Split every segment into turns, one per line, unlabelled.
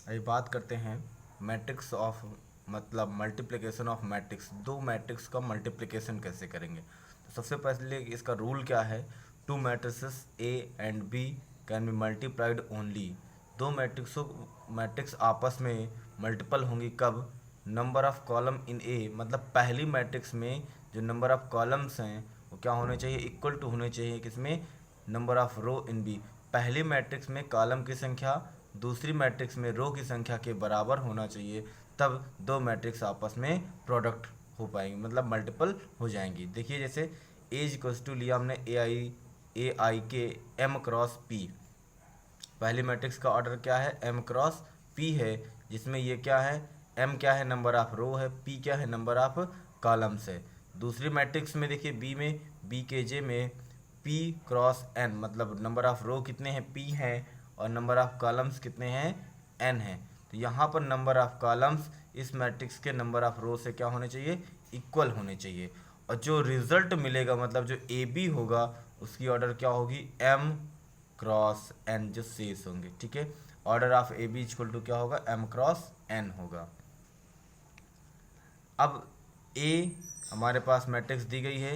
अभी बात करते हैं मैट्रिक्स ऑफ मतलब मल्टीप्लिकेशन ऑफ मैट्रिक्स। दो मैट्रिक्स का मल्टीप्लिकेशन कैसे करेंगे। तो सबसे पहले इसका रूल क्या है, two matrices A and B can be multiplied only. दो मैट्रिक्स आपस में मल्टीपल होंगी कब, number of column in A, मतलब पहली मैट्रिक्स में जो नंबर ऑफ कॉलम्स हैं वो क्या होने चाहिए, इक्वल टू होने चाहिए किसमें, number of row in B. पहली मैट्रिक्स में कॉलम की संख्या दूसरी मैट्रिक्स में रो की संख्या के बराबर होना चाहिए, तब दो मैट्रिक्स आपस में प्रोडक्ट हो पाएंगे, मतलब मल्टीपल हो जाएंगी। देखिए जैसे ए इक्वल्स टू लिया हमने ए आई के एम क्रॉस पी। पहली मैट्रिक्स का ऑर्डर क्या है, एम क्रॉस पी है, जिसमें ये क्या है, एम क्या है, नंबर ऑफ रो है, पी क्या है, नंबर ऑफ कॉलम्स है। दूसरी मैट्रिक्स में देखिए बी में, बी के जे में पी क्रॉस एन, मतलब नंबर ऑफ रो कितने हैं, पी हैं, और नंबर ऑफ कॉलम्स कितने हैं, एन है। तो यहाँ पर नंबर ऑफ कॉलम्स इस मैट्रिक्स के नंबर ऑफ रो से क्या होने चाहिए, इक्वल होने चाहिए। और जो रिजल्ट मिलेगा, मतलब जो ए बी होगा, उसकी ऑर्डर क्या होगी, एम क्रॉस एन, जो शेष होंगे। ठीक है, order of A B equal to क्या होगा, एम क्रॉस एन होगा। अब ए हमारे पास मैट्रिक्स दी गई है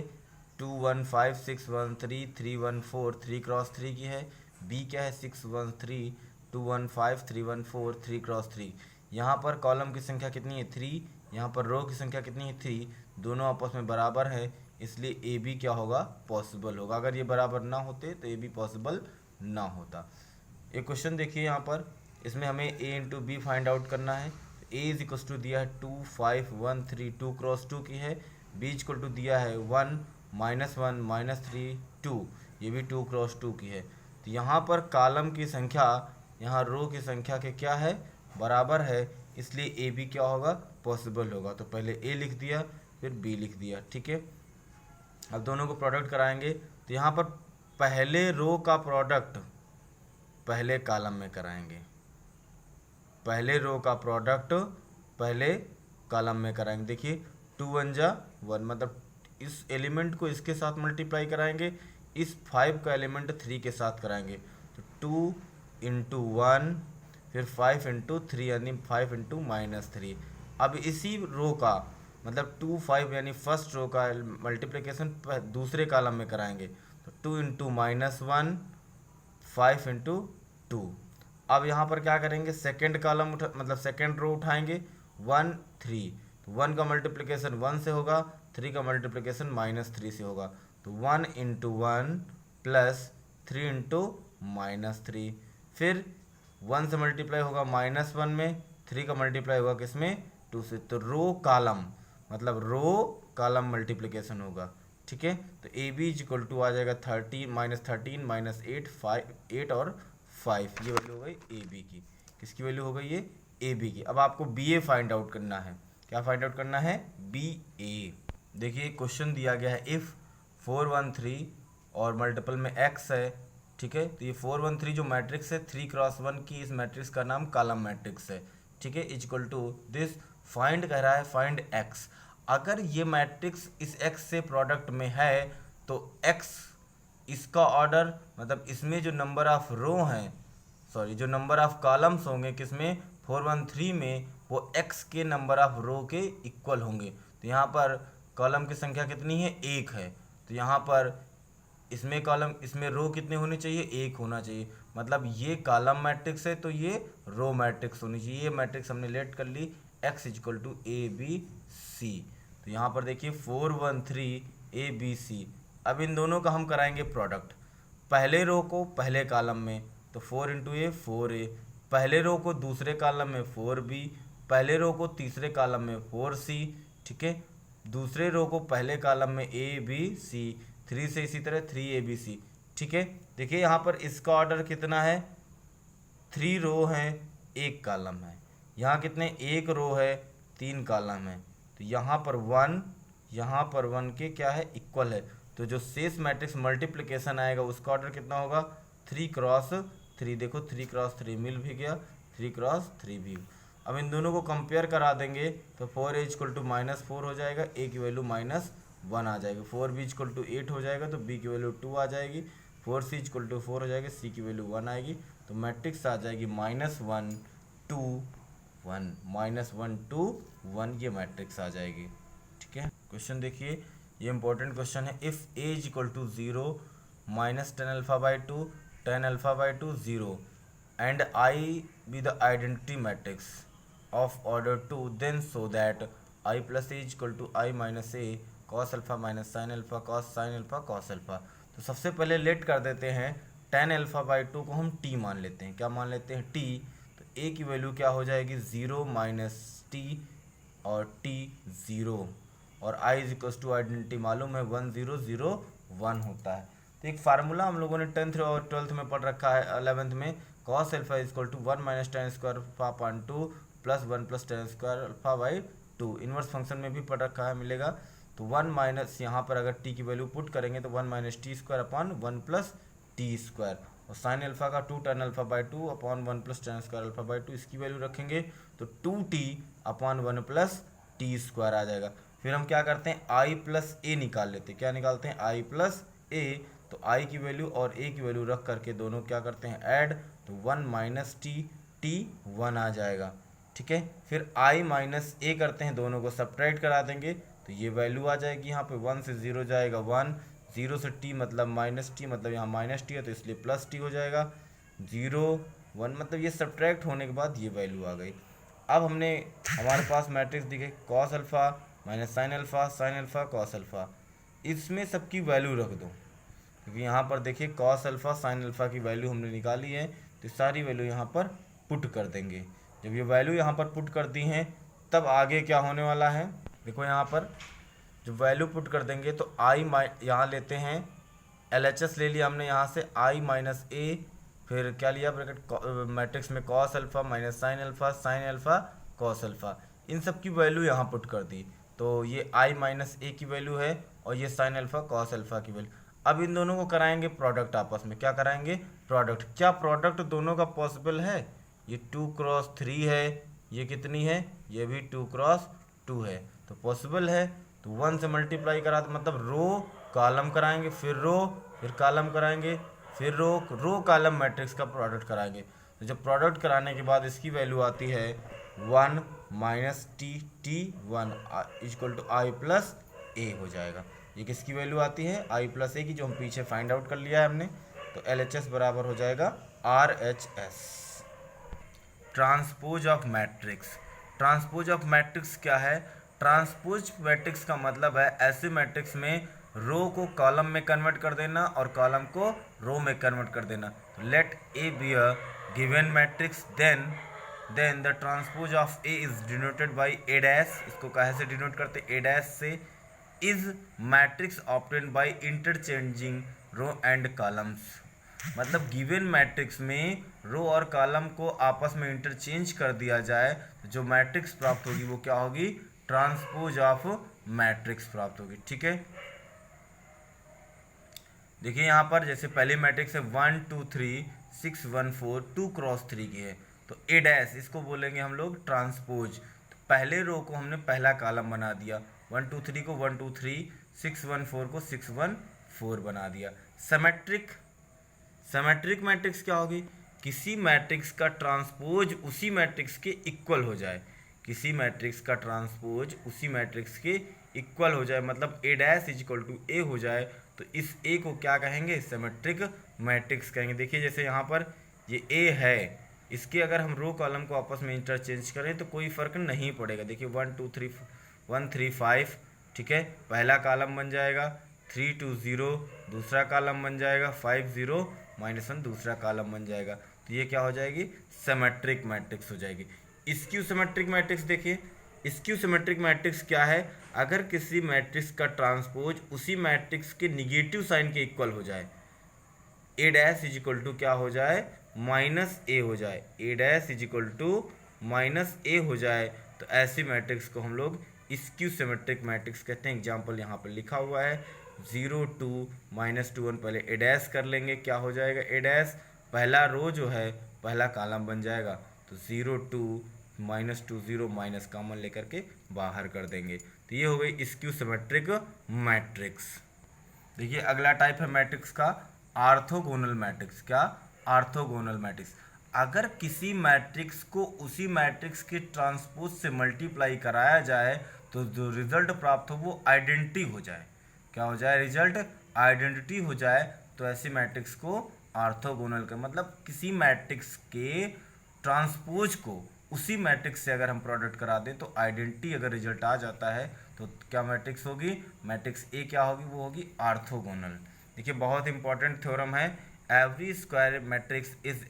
2 1 5 6 1 3 3 1 4 3 क्रॉस 3 की है। बी क्या है, 6 1 3 2 1 5 3 1 4 3 क्रॉस 3। यहाँ पर कॉलम की संख्या कितनी है, 3, यहाँ पर रो की संख्या कितनी है, 3, दोनों आपस में बराबर है, इसलिए ए बी क्या होगा, पॉसिबल होगा। अगर ये बराबर ना होते तो ए बी पॉसिबल ना होता। एक क्वेश्चन देखिए यहाँ पर, इसमें हमें ए इंटू बी फाइंड आउट करना है। ए इज इक्वल टू दिया है 2 5 1 3, 2 क्रॉस 2 की है। बी इक्वल टू दिया है 1 -1 -3 2, ये भी 2 क्रॉस 2 की है। तो यहाँ पर कॉलम की संख्या यहाँ रो की संख्या के क्या है, बराबर है, इसलिए ए बी क्या होगा, पॉसिबल होगा। तो पहले ए लिख दिया, फिर बी लिख दिया। ठीक है, अब दोनों को प्रोडक्ट कराएंगे। तो यहाँ पर पहले रो का प्रोडक्ट पहले कॉलम में कराएंगे, पहले रो का प्रोडक्ट पहले कॉलम में कराएंगे। देखिए 2 1 मतलब इस एलिमेंट को इसके साथ मल्टीप्लाई कराएंगे, इस 5 का एलिमेंट 3 के साथ कराएंगे। तो 2 × 1, फिर 5 × 3 यानी 5 × -3। अब इसी रो का मतलब 2 5 यानी फर्स्ट रो का मल्टीप्लिकेशन दूसरे कॉलम में कराएंगे। तो 2 × -1 5 × 2। अब यहाँ पर क्या करेंगे, सेकेंड कॉलम मतलब सेकेंड रो उठाएंगे, 1 3। तो 1 का मल्टीप्लिकेशन 1 से होगा, 3 का मल्टीप्लिकेशन -3 से होगा। तो 1 × 1 प्लस 3 × -3, फिर 1 से मल्टीप्लाई होगा -1 में, 3 का मल्टीप्लाई होगा किसमें, 2 से। तो रो कॉलम मतलब रो कॉलम मल्टीप्लिकेशन होगा। ठीक है, तो ए बी इक्वल टू आ जाएगा 13 -13 -8 5 8 और 5, ये वैल्यू हो गई ए बी की। किसकी वैल्यू हो गई ये, ए बी की। अब आपको बी ए फाइंड आउट करना है। क्या फाइंड आउट करना है, बी ए। देखिए क्वेश्चन दिया गया है, इफ़ 4 1 3 और मल्टीपल में एक्स है। ठीक है, तो ये 4 1 3 जो मैट्रिक्स है 3 × 1 की, इस मैट्रिक्स का नाम कॉलम मैट्रिक्स है। ठीक है, इक्वल टू दिस, फाइंड कह रहा है, फाइंड एक्स। अगर ये मैट्रिक्स इस एक्स से प्रोडक्ट में है तो एक्स इसका ऑर्डर, मतलब इसमें जो नंबर ऑफ रो हैं, सॉरी जो नंबर ऑफ कॉलम्स होंगे किसमें, 4 1 3 में, वो एक्स के नंबर ऑफ रो के इक्वल होंगे। तो यहाँ पर कॉलम की संख्या कितनी है, 1 है। तो यहाँ पर इसमें कॉलम, इसमें रो कितने होने चाहिए, 1 होना चाहिए। मतलब ये कॉलम मैट्रिक्स है तो ये रो मैट्रिक्स होनी चाहिए। ये मैट्रिक्स हमने लेट कर ली, X equal to A B C. तो यहाँ पर देखिए 4 1 3 ए बी सी। अब इन दोनों का हम कराएंगे प्रोडक्ट, पहले रो को पहले कॉलम में, तो 4 × ए 4 ए, पहले रो को दूसरे कॉलम में 4 बी, पहले रो को तीसरे कॉलम में 4 सी। ठीक है, दूसरे रो को पहले कॉलम में ए बी सी, 3 से इसी तरह 3 ABC। ठीक है, देखिए यहाँ पर इसका ऑर्डर कितना है, 3 रो है 1 कॉलम है। यहाँ कितने, 1 रो है 3 कॉलम है। तो यहाँ पर 1, यहाँ पर 1 के क्या है, इक्वल है। तो जो शेष मैट्रिक्स मल्टीप्लिकेशन आएगा उसका ऑर्डर कितना होगा, 3 × 3। देखो 3 × 3 मिल भी गया, 3 × 3 भी। अब इन दोनों को कंपेयर करा देंगे तो 4A इक्वल टू -4 हो जाएगा, ए की वैल्यू -1 आ जाएगी। 4B इक्वल टू 8 हो जाएगा तो बी की वैल्यू 2 आ जाएगी। 4C इक्वल टू 4 हो जाएगा, सी की वैल्यू 1 आएगी। तो मैट्रिक्स आ जाएगी -1 2 1 -1 2 1 ये मैट्रिक्स आ जाएगी। ठीक है, क्वेश्चन देखिए, ये इंपॉर्टेंट क्वेश्चन है। If a is equal to 0 -10 alpha by 2 10 alpha by 2 0 and I be the identity matrix of order 2 then so that I plus a is equal to I minus a cos alpha minus sine alpha cos sine alpha cos alpha. तो सबसे पहले late कर देते हैं 10 alpha by 2 को हम t मान लेते हैं। क्या मान लेते हैं? t। तो a की वैल्यू क्या हो जाएगी? 0 माइनस टी और t 0 और i is equal to identity मालूम है 1 0 0 1 होता है। तो एक फार्मूला हम लोगों ने 10th और 12th में पढ़ रखा है, 11th में cos alpha is equal to 1 minus ten square alpha upon 2 plus 1 plus ten square alpha by 2। Inverse function में भी पढ़ रखा है, मिलेगा। तो 1 माइनस यहाँ पर अगर t की वैल्यू पुट करेंगे तो 1 minus T square upon 1 plus T square और साइन अल्फा का 2 tan alpha by 2 upon 1 plus ten square alpha by 2, इसकी वैल्यू रखेंगे तो 2t upon 1 plus T square आ जाएगा। फिर हम क्या करते हैं? i प्लस ए निकाल लेते हैं। क्या निकालते हैं? i प्लस ए। तो i की वैल्यू और a की वैल्यू रख करके दोनों क्या करते हैं? ऐड। तो 1 माइनस टी 1 आ जाएगा। ठीक है, फिर i माइनस ए करते हैं, दोनों को सब्ट्रैक्ट करा देंगे तो ये वैल्यू आ जाएगी। यहाँ पे 1 से 0 जाएगा 1, 0 से t मतलब माइनस टी, मतलब यहाँ माइनस टी है तो इसलिए प्लस टी हो जाएगा। 0 1 मतलब ये सब्ट्रैक्ट होने के बाद ये वैल्यू आ गई। अब हमने हमारे पास मैट्रिक्स दिखे cos alpha minus sine alpha cos alpha, इसमें सबकी वैल्यू रख दो, क्योंकि यहाँ पर देखिए कॉस अल्फा साइन अल्फा की वैल्यू हमने निकाली है तो सारी वैल्यू यहाँ पर पुट कर देंगे। जब ये वैल्यू यहाँ पर पुट कर दी हैं तब आगे क्या होने वाला है? देखो यहाँ पर जब वैल्यू पुट कर देंगे तो आई यहाँ लेते हैं LHS ले लिया हमने यहाँ से i माइनस ए, फिर क्या लिया ब्रैकेट मैट्रिक्स में cos alpha minus sine alpha cos alpha, इन सब की वैल्यू यहाँ पुट कर दी। तो ये i माइनस ए की वैल्यू है और ये साइन अल्फा कॉस अल्फा की वैल्यू। अब इन दोनों को कराएंगे प्रोडक्ट आपस में। क्या कराएंगे? प्रोडक्ट। क्या प्रोडक्ट दोनों का पॉसिबल है? ये 2 क्रॉस 3 है, ये कितनी है? ये भी 2 क्रॉस 2 है, तो पॉसिबल है। तो 1 से मल्टीप्लाई करा मतलब रो कॉलम कराएंगे, फिर रो, फिर कॉलम कराएंगे, फिर रो कॉलम मैट्रिक्स का प्रोडक्ट कराएंगे। तो जब प्रोडक्ट कराने के बाद इसकी वैल्यू आती है 1 minus T 1 equal to I plus A हो जाएगा। ये किसकी वैल्यू आती है? आई प्लस ए की, जो हम पीछे फाइंड आउट कर लिया है हमने। तो LHS बराबर हो जाएगा RHS। Transpose of matrix. Transpose of matrix क्या है? ट्रांसपोज मैट्रिक्स का मतलब है ऐसे मैट्रिक्स में रो को कॉलम में कन्वर्ट कर देना और कॉलम को रो में कन्वर्ट कर देना। Let A be a given matrix then the transpose of A is denoted by A dash. इसको कहाँ से डिनोट करते? ए डैश से। Is matrix obtained by interchanging row and columns. मतलब गिवन मैट्रिक्स में रो और कॉलम को आपस में इंटरचेंज कर दिया जाए तो जो मैट्रिक्स प्राप्त होगी वो क्या होगी? ट्रांसपोज ऑफ मैट्रिक्स प्राप्त होगी। ठीक है, देखिए यहाँ पर जैसे पहले मैट्रिक्स है 1 2 3 6 1 4 2 क्रॉस 3 की है, तो ए डैश इसको बोलेंगे हम लोग ट्रांसपोज। तो पहले रो को हमने पहला कॉलम बना दिया, 1 2 3 को 1 2 3, 6 1 4 को 6 1 4 बना दिया। सिमेट्रिक मैट्रिक्स क्या होगी? किसी मैट्रिक्स का ट्रांसपोज उसी मैट्रिक्स के इक्वल हो जाए। किसी मैट्रिक्स का ट्रांसपोज उसी मैट्रिक्स के इक्वल हो जाए, मतलब ए डैश इज इक्वल टू ए हो जाए, तो इस ए को क्या कहेंगे? सिमेट्रिक मैट्रिक्स कहेंगे। देखिए जैसे यहाँ पर ये ए है, इसके अगर हम रो कॉलम को आपस में इंटरचेंज करें तो कोई फ़र्क नहीं पड़ेगा। देखिए 1 2 3 1 3 5, ठीक है, पहला कॉलम बन जाएगा, 3 2 0 दूसरा कॉलम बन जाएगा, 5 0 -1 दूसरा कॉलम बन जाएगा। तो ये क्या हो जाएगी? सिमेट्रिक मैट्रिक्स हो जाएगी। स्क्यू सिमेट्रिक मैट्रिक्स देखिए, स्क्यू सिमेट्रिक मैट्रिक्स क्या है? अगर किसी मैट्रिक्स का ट्रांसपोज उसी मैट्रिक्स के निगेटिव साइन के इक्वल हो जाए, A dash is equal to क्या हो जाए? माइनस ए हो जाए, A dash is equal to minus A हो जाए, तो ऐसी मैट्रिक्स को हम लोग स्क्यू सिमेट्रिक मैट्रिक्स कहते हैं। एग्जाम्पल यहाँ पर लिखा हुआ है 0 2 -2 1, पहले ए डैश कर लेंगे, क्या हो जाएगा? ए डैश पहला रो जो है पहला कॉलम बन जाएगा, तो 0 2 -2 0 माइनस कॉमन लेकर के बाहर कर देंगे। तो ये हो गई स्क्यू सिमेट्रिक मैट्रिक्स। देखिए अगला टाइप है मैट्रिक्स का ऑर्थोगोनल मैट्रिक्स। क्या? Orthogonal matrix. अगर किसी मैट्रिक्स को उसी मैट्रिक्स के ट्रांसपोज से मल्टीप्लाई कराया जाए तो जो रिजल्ट प्राप्त हो वो आइडेंटिटी हो जाए। क्या हो जाए? रिजल्ट आइडेंटिटी हो जाए। तो ऐसी मैट्रिक्स को ऑर्थोगोनल का मतलब किसी मैट्रिक्स के ट्रांसपोज को उसी मैट्रिक्स से अगर हम प्रोडक्ट करा दें तो आइडेंटिटी अगर रिजल्ट आ जाता है तो क्या मैट्रिक्स होगी? मैट्रिक्स ए क्या होगी? वो होगी ऑर्थोगोनल। देखिए बहुत इंपॉर्टेंट थ्योरम है। Every square matrix is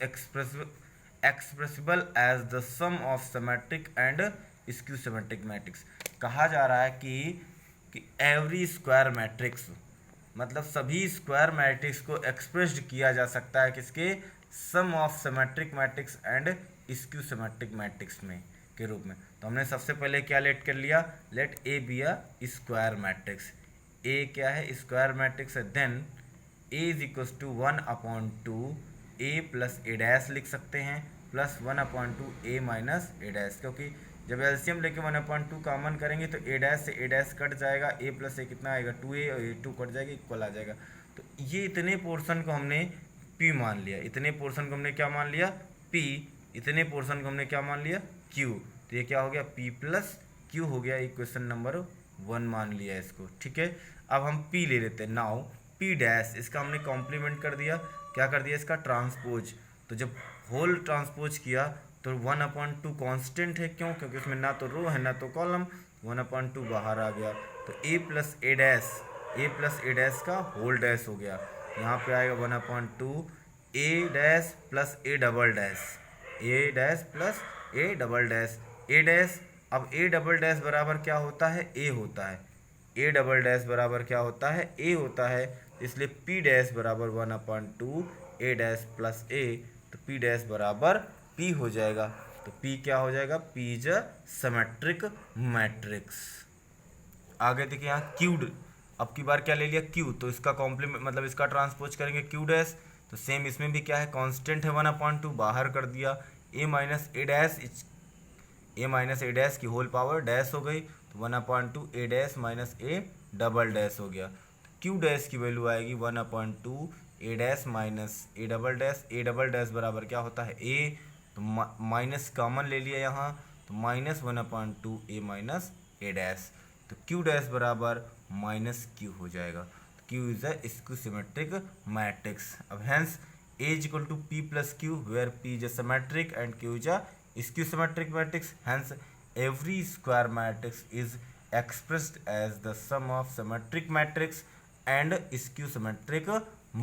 expressible as the sum of symmetric and skew symmetric matrix. कहा जा रहा है कि एवरी स्क्वायर मैट्रिक्स मतलब सभी स्क्वायर मैट्रिक्स को एक्सप्रेस्ड किया जा सकता है किसके? Sum of symmetric matrix and skew symmetric matrix में के रूप में। तो हमने सबसे पहले क्या लेट कर लिया? Let A be a square matrix. A क्या है? स्क्वायर मैट्रिक्स है। Then A is equals to 1/2 A plus A dash लिख सकते हैं plus 1/2 A minus A dash, क्योंकि जब एलसीएम लेके 1/2 कॉमन करेंगे तो ए डैश से ए डैश कट जाएगा, ए प्लस ए कितना आएगा? 2a और ए 2 कट जाएगा, इक्वल आ जाएगा। तो ये इतने पोर्शन को हमने p मान लिया, इतने पोर्शन को हमने क्या मान लिया? p, इतने पोर्शन को हमने क्या मान लिया? q। तो ये क्या हो गया? p प्लस q हो गया। इक्वेशन नंबर 1 मान लिया इसको। ठीक है, अब हम p ले लेते हैं। नाउ p डैश इसका हमने कॉम्प्लीमेंट कर दिया। क्या कर दिया? इसका ट्रांसपोज। तो जब होल ट्रांसपोज किया तो 1/2 कांस्टेंट है। क्यों? क्योंकि उसमें ना तो रो है ना तो कॉलम। 1/2 बाहर आ गया तो a प्लस ए डैश का होल डैश हो गया। यहाँ पे आएगा 1/2 A dash plus A double dash, A dash plus A double dash, A dash. अब ए डबल डैश बराबर क्या होता है? ए होता है। ए डबल डैश बराबर क्या होता है? ए होता है। इसलिए p डैश बराबर 1/2 ए डैश प्लस ए। तो p डैश बराबर p हो जाएगा। तो p क्या हो जाएगा? p is a symmetric matrix. आगे देखिए यहाँ क्यूड, अब की बार क्या ले लिया? q। तो इसका कॉम्प्लीमेंट मतलब इसका ट्रांसपोज करेंगे q डैश। तो सेम इसमें भी क्या है? कांस्टेंट है 1/2, बाहर कर दिया। a माइनस ए डैश की होल पावर डैश हो गई तो 1/2 A dash minus A double dash हो गया। तो q डैश की वैल्यू आएगी 1/2 A dash minus A double dash. A double dash बराबर क्या होता है? a। तो माइनस कॉमन ले लिया यहाँ, तो minus 1/2 A minus A dash. तो q डैश बराबर माइनस q हो जाएगा। तो q is a skew symmetric matrix. अब hence a is equal to p plus q where p is a symmetric and q is a skew symmetric matrix. Hence every square matrix is expressed as the sum of symmetric matrix and skew symmetric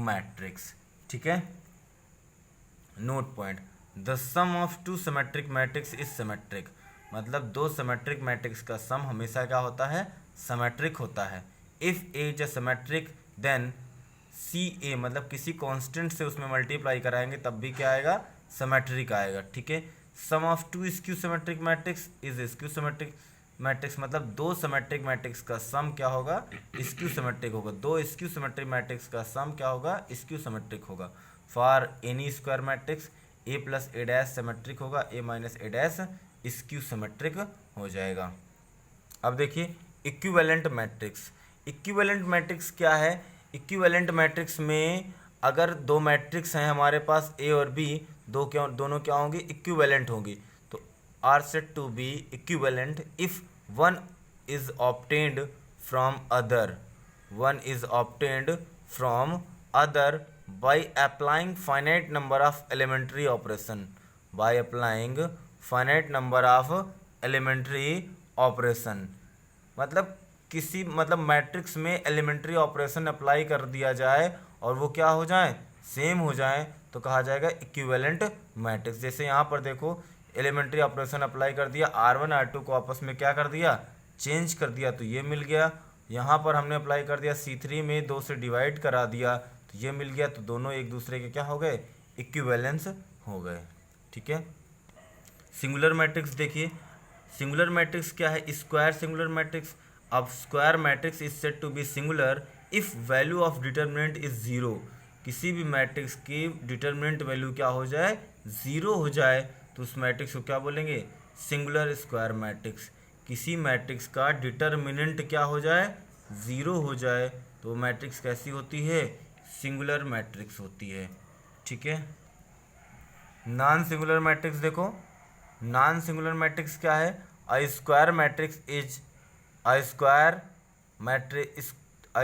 matrix. ठीक है, note point, the sum of two symmetric matrix is symmetric. मतलब दो symmetric matrix का सम हमेशा क्या होता है? Symmetric होता है। If A is a symmetric then C A, मतलब किसी कांस्टेंट से उसमें मल्टीप्लाई कराएंगे तब भी क्या आएगा? सिमेट्रिक आएगा। ठीक है, sum of two skew symmetric matrix is skew symmetric matrix. मतलब दो सिमेट्रिक मैट्रिक्स का सम क्या होगा? स्क्यू सिमेट्रिक होगा। दो स्क्यू सिमेट्रिक मैट्रिक्स का सम क्या होगा? स्क्यू सिमेट्रिक होगा। For N E square matrix A plus A dash symmetric होगा, ए minus A dash skew symmetric हो जाएगा। अब देखिए इक्विवेलेंट मैट्रिक्स। इक्विवेलेंट मैट्रिक्स क्या है? इक्विवेलेंट मैट्रिक्स में अगर दो मैट्रिक्स हैं हमारे पास ए और बी, दोनों क्या होंगी? इक्विवेलेंट होंगी। तो are said to be equivalent if one is obtained from other, one is obtained from other by applying finite number of elementary operation, by applying finite number of elementary operation. मतलब किसी matrix में elementary operation apply कर दिया जाए और वो क्या हो जाए? सेम हो जाए तो कहा जाएगा इक्विवेलेंट मैट्रिक्स। जैसे यहाँ पर देखो एलिमेंट्री ऑपरेशन अप्लाई कर दिया, R1 R2 को आपस में क्या कर दिया? चेंज कर दिया, तो ये मिल गया। यहाँ पर हमने अप्लाई कर दिया C3 में 2 से डिवाइड करा दिया तो ये मिल गया। तो दोनों एक दूसरे के क्या हो गए? इक्विवेलेंस हो गए। ठीक है, सिंगुलर मैट्रिक्स देखिए, सिंगुलर मैट्रिक्स क्या है? Square singular matrix. अब square matrix is said to be singular if value of determinant is zero. किसी भी मैट्रिक्स की डिटर्मिनेंट वैल्यू क्या हो जाए? जीरो हो जाए तो उस मैट्रिक्स को क्या बोलेंगे? Singular square matrix. किसी मैट्रिक्स का डिटर्मिनेंट क्या हो जाए? जीरो हो जाए तो मैट्रिक्स कैसी होती है? सिंगुलर मैट्रिक्स होती है। ठीक है, नॉन सिंगुलर मैट्रिक्स देखो, नॉन सिंगुलर मैट्रिक्स क्या है? A square matrix is a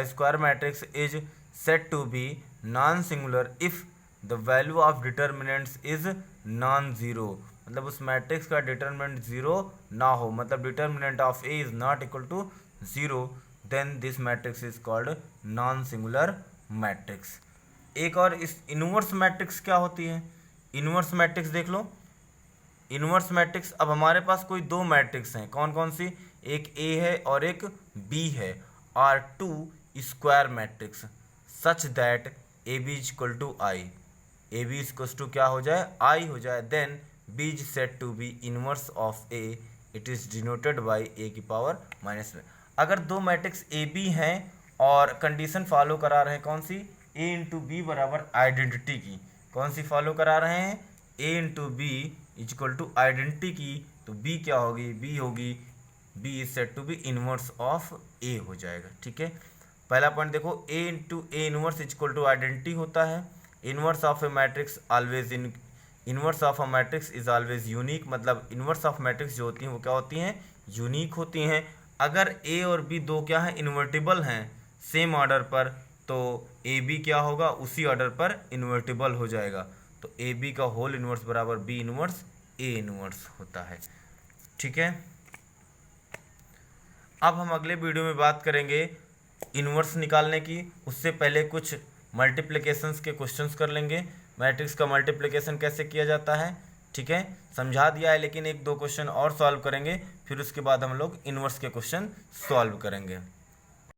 square matrix is said to be non singular if the value of determinants is non zero. मतलब उस मैट्रिक्स का डिटर्मिनेंट जीरो ना हो, मतलब determinant of A is not equal to zero, then this matrix is called non singular matrix. एक और इस inverse matrix क्या होती है? इनवर्स मैट्रिक्स देख लो। इनवर्स मैट्रिक्स, अब हमारे पास कोई दो मैट्रिक्स हैं, कौन कौन सी? एक ए है और एक बी है, are two square matrix such that A B is equal to I, A B is two क्या हो जाए? आई हो जाए, then B is said to be inverse of A, it is denoted by A की पावर minus में। अगर दो मैट्रिक्स ए बी हैं और कंडीशन फॉलो करा रहे हैं, कौन सी? ए इंटू बी बराबर आइडेंटिटी की, कौन सी फॉलो करा रहे हैं? A into B is equal to identity की, तो बी क्या होगी? बी होगी, B is said to be inverse of A हो जाएगा। ठीक है, पहला पॉइंट देखो, A into A inverse is equal to identity होता है। Inverse of a matrix always inverse of a matrix is always unique, मतलब इनवर्स ऑफ मैट्रिक्स जो होती हैं वो क्या होती हैं? यूनिक होती हैं। अगर ए और बी दो क्या हैं? इन्वर्टिबल हैं सेम ऑर्डर पर, तो ए बी क्या होगा? उसी ऑर्डर पर इन्वर्टिबल हो जाएगा, तो ए बी का होल इनवर्स बराबर बी इनवर्स ए इनवर्स होता है। ठीक है, अब हम अगले वीडियो में बात करेंगे इनवर्स निकालने की। उससे पहले कुछ मल्टीप्लिकेशंस के क्वेश्चंस कर लेंगे, मैट्रिक्स का मल्टीप्लिकेशन कैसे किया जाता है। ठीक है, समझा दिया है, लेकिन एक दो क्वेश्चन और सॉल्व करेंगे, फिर उसके बाद हम लोग इनवर्स के क्वेश्चन सॉल्व करेंगे।